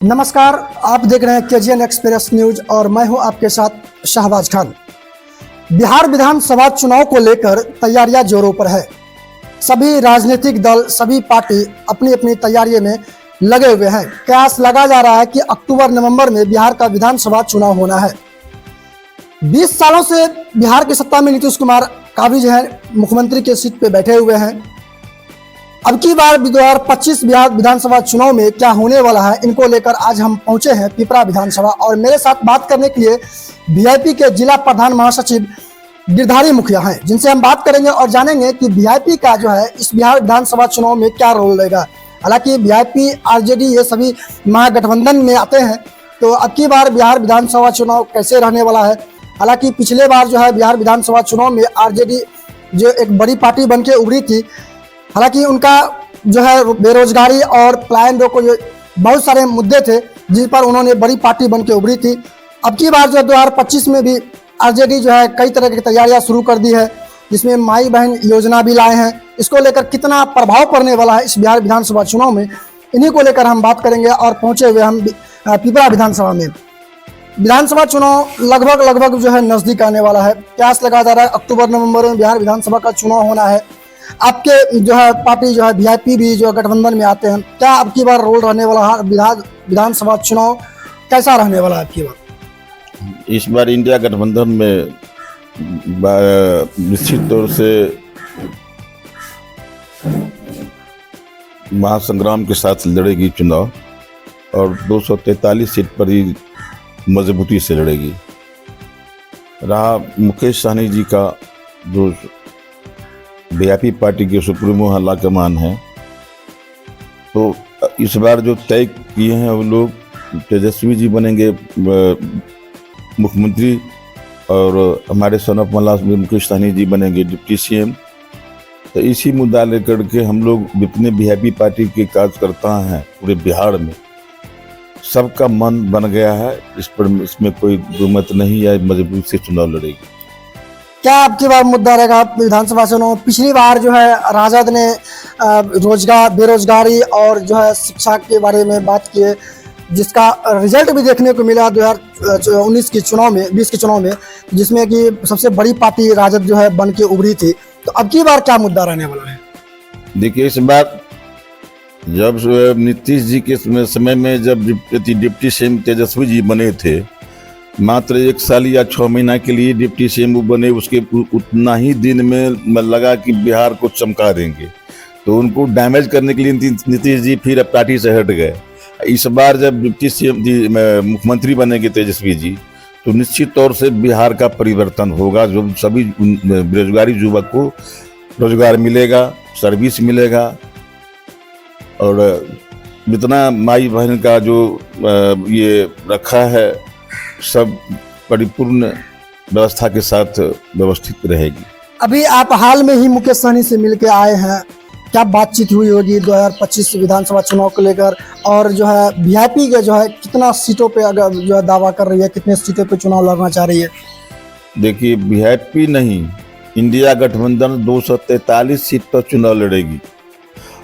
नमस्कार, आप देख रहे हैं केजीएन एक्सप्रेस न्यूज और मैं हूं आपके साथ शहबाज खान। बिहार विधानसभा चुनाव को लेकर तैयारियां जोरों पर है। सभी राजनीतिक दल, सभी पार्टी अपनी अपनी तैयारियों में लगे हुए हैं। कयास लगा जा रहा है कि अक्टूबर-नवंबर में बिहार का विधानसभा चुनाव होना है। 20 सालों से बिहार की सत्ता में नीतीश कुमार काबिज हैं, मुख्यमंत्री के सीट पे बैठे हुए हैं। अब की बार 2025 बिहार विधानसभा चुनाव में क्या होने वाला है, इनको लेकर आज हम पहुंचे हैं पिपरा विधानसभा। और मेरे साथ बात करने के लिए वीआईपी के जिला प्रधान महासचिव गिरधारी मुखिया हैं, जिनसे हम बात करेंगे और जानेंगे कि वीआईपी का जो है इस बिहार विधानसभा चुनाव में क्या रोल रहेगा। हालांकि वीआईपी, आरजेडी ये सभी महागठबंधन में आते हैं, तो अब की बार बिहार विधानसभा चुनाव कैसे रहने वाला है। हालांकि पिछले बार जो है बिहार विधानसभा चुनाव में आरजेडी जो एक बड़ी पार्टी बन के उभरी थी, हालांकि उनका जो है बेरोजगारी और पलायन रोको जो बहुत सारे मुद्दे थे जिस पर उन्होंने बड़ी पार्टी बन के उभरी थी। अब की बार जो 2025 में भी आरजेडी जो है कई तरह की तैयारियां शुरू कर दी है, जिसमें माई बहन योजना भी लाए हैं। इसको लेकर कितना प्रभाव पड़ने वाला है इस बिहार विधानसभा चुनाव में, इन्हीं को लेकर हम बात करेंगे। और पहुंचे हुए हम पिपरा विधानसभा में। विधानसभा चुनाव लगभग जो है नजदीक आने वाला है। कयास लगा जा रहा है अक्टूबर-नवंबर में बिहार विधानसभा का चुनाव होना है। आपके जो है पार्टी जो है वीआईपी भी जो गठबंधन में आते हैं, क्या अब की बार रोल रहने वाला है? विधानसभा चुनाव कैसा रहने वाला है अब की बार? इस बार इंडिया गठबंधन में निश्चित तौर से महासंग्राम के साथ लड़ेगी चुनाव और 243 सीट पर ही मजबूती से लड़ेगी। रहा मुकेश सहनी जी का जो वीआईपी पार्टी के सुप्रीमो हालाकमान है, तो इस बार जो तय किए हैं वो लोग, तेजस्वी जी बनेंगे मुख्यमंत्री और हमारे सन ऑफ मलास में मुकेश सहनी जी बनेंगे डिप्टी सीएम। तो इसी मुद्दा लेकर के हम लोग जितने वीआईपी पार्टी के कार्यकर्ता हैं पूरे बिहार में, सबका मन बन गया है। इसमें कोई दुमत नहीं है, मजबूत से चुनाव लड़ेगी। क्या आपकी बार मुद्दा रहेगा विधानसभा चुनाव? पिछली बार जो है राजद ने बेरोजगारी और जो है शिक्षा के बारे में बात किए, जिसका रिजल्ट भी देखने को मिला 2019 के चुनाव में, 20 के चुनाव में, जिसमें कि सबसे बड़ी पार्टी राजद जो है बन के उभरी थी। तो अब की बार क्या मुद्दा रहने वाला है? देखिए, इस बार जब नीतीश जी के समय में जब डिप्टी सीएम तेजस्वी जी बने थे, मात्र 1 साल या 6 महीना के लिए डिप्टी सीएम बने, उसके उतना ही दिन में लगा कि बिहार को चमका देंगे, तो उनको डैमेज करने के लिए नीतीश जी फिर पार्टी से हट गए। इस बार जब डिप्टी सीएम जी मुख्यमंत्री बनेंगे तेजस्वी जी, तो निश्चित तौर से बिहार का परिवर्तन होगा। जो सभी बेरोजगारी युवक को रोजगार मिलेगा, सर्विस मिलेगा, और जितना माई बहन का जो ये रखा है सब परिपूर्ण व्यवस्था के साथ व्यवस्थित रहेगी। अभी आप हाल में ही मुकेश सहनी से मिलके आए हैं, क्या बातचीत हुई होगी 2025 विधानसभा चुनाव को लेकर? और जो है वीआईपी के जो है कितना सीटों पे अगर जो है दावा कर रही है, कितने सीटों पे चुनाव लड़ना चाह रही है? देखिए, वीआईपी नहीं, इंडिया गठबंधन 243 सीट पर चुनाव लड़ेगी।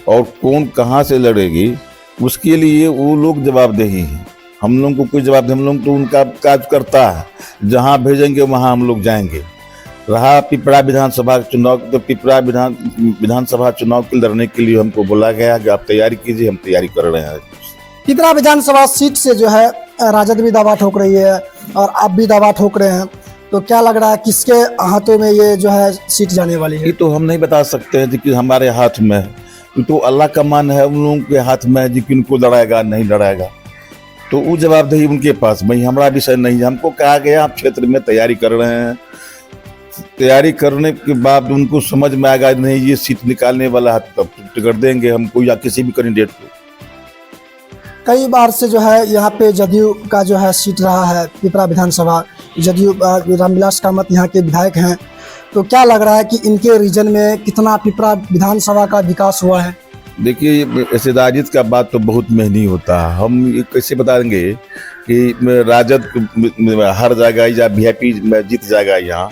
और कौन कहाँ से लड़ेगी उसके लिए वो लोग जवाबदेही हैं। हम लोग को कोई जवाब, हम लोग तो उनका काज करता है, जहाँ भेजेंगे वहाँ हम लोग जाएंगे। रहा पिपरा विधानसभा चुनाव, तो पिपरा विधानसभा चुनाव के लड़ने के लिए हमको बोला गया कि आप तैयारी कीजिए, हम तैयारी कर रहे हैं। पिपरा विधानसभा सीट से जो है राजद भी दावा ठोक रही है और आप भी दावा ठोक रहे हैं, तो क्या लग रहा है किसके हाथों में ये जो है सीट जाने वाली है? ये तो हम नहीं बता सकते हैं कि हमारे हाथ में है, तो अल्लाह का मान है, उन लोगों के हाथ में है जी किनको लड़ाएगा नहीं लड़ाएगा, तो वो जवाबदेही उनके पास में, हमारा विषय नहीं है। हमको कहा गया आप क्षेत्र में तैयारी कर रहे हैं, तैयारी करने के बाद उनको समझ में आएगा नहीं ये सीट निकालने वाला है, तब टिकट देंगे हमको या किसी भी कैंडिडेट को। कई बार से जो है यहाँ पे जदयू का जो है सीट रहा है पिपरा विधानसभा, जदयू रामविलास कामत यहाँ के विधायक हैं, तो क्या लग रहा है कि इनके रीजन में कितना पिपरा विधानसभा का विकास हुआ है? देखिए, ऐसे राजद का बात तो बहुत महंगी होता है। हम ये कैसे बता देंगे कि राजद हर जाएगा या वीआईपी जीत जाएगा यहाँ,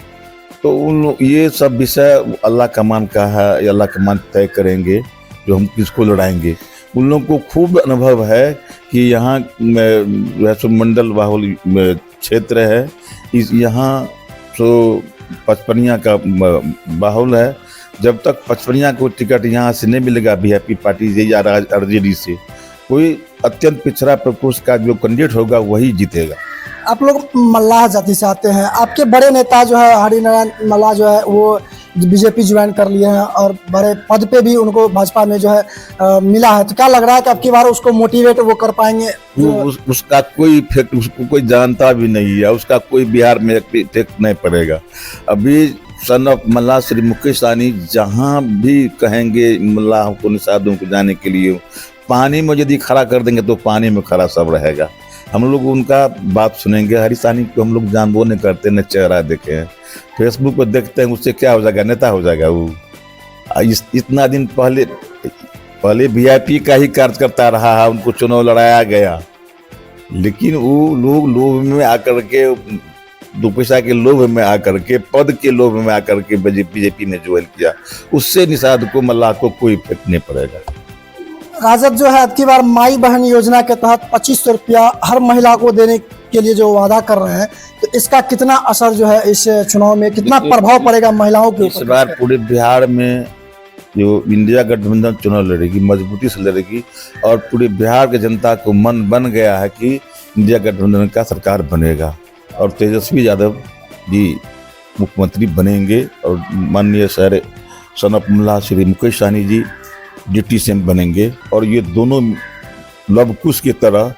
तो ये सब विषय अल्लाह का मान का है, अल्लाह का मान तय करेंगे जो हम किसको लड़ाएंगे। उन लोगों को खूब अनुभव है कि यहाँ जो मंडल बाहुल क्षेत्र है, इस यहाँ तो पचपनिया का बाहुल है। जब तक पचपनिया को टिकट यहाँ से नहीं मिलेगा वीआईपी पार्टी से या आरजेडी से, कोई अत्यंत पिछड़ा प्रकोष्ठ का जो कैंडिडेट होगा वही जीतेगा। आप लोग मल्लाह जाति से आते हैं, आपके बड़े नेता जो है हरिनारायण मल्लाह जो है वो बीजेपी ज्वाइन कर लिए हैं और बड़े पद पे भी उनको भाजपा में जो है मिला है, तो क्या लग रहा है कि अब की बार उसको मोटिवेट वो कर पाएंगे? उसका कोई इफेक्ट उसको कोई जानता भी नहीं है, उसका कोई बिहार में इफेक्ट नहीं पड़ेगा। अभी सन ऑफ मल्लाह श्री मुकेश सहनी जहाँ भी कहेंगे मल्लाह को निषादों को जाने के लिए, पानी में यदि खड़ा कर देंगे तो पानी में खड़ा सब रहेगा। हम लोग उनका बात सुनेंगे। हरी सहनी को हम लोग जानबो नहीं करते, न चेहरा देखे हैं, फेसबुक पर देखते हैं, उससे क्या हो जाएगा, नेता हो जाएगा वो। इतना दिन पहले वीआईपी का ही कार्यकर्ता रहा है, उनको चुनाव लड़ाया गया, लेकिन वो लोभ में आकर के, दो पैसा के लोभ में आकर के, पद के लोभ में आकर के बीजेपी में ज्वाइन किया, उससे निषाद को मल्लाह को कोई इफेक्ट नहीं पड़ेगा। राजद जो है अब की बार माई बहन योजना के तहत 2500 रुपया हर महिला को देने के लिए जो वादा कर रहे हैं, तो इसका कितना असर जो है इस चुनाव में, कितना प्रभाव पड़ेगा महिलाओं के ऊपर? इस बार पूरे बिहार में जो इंडिया गठबंधन चुनाव लड़ेगी, मजबूती से लड़ेगी, और पूरे बिहार की जनता को मन बन गया है कि इंडिया गठबंधन का सरकार बनेगा और तेजस्वी यादव जी मुख्यमंत्री बनेंगे और माननीय son of Mallah Shri Mukesh Sahani ji deputy CM बनेंगे। और ये दोनों लव कुश की तरह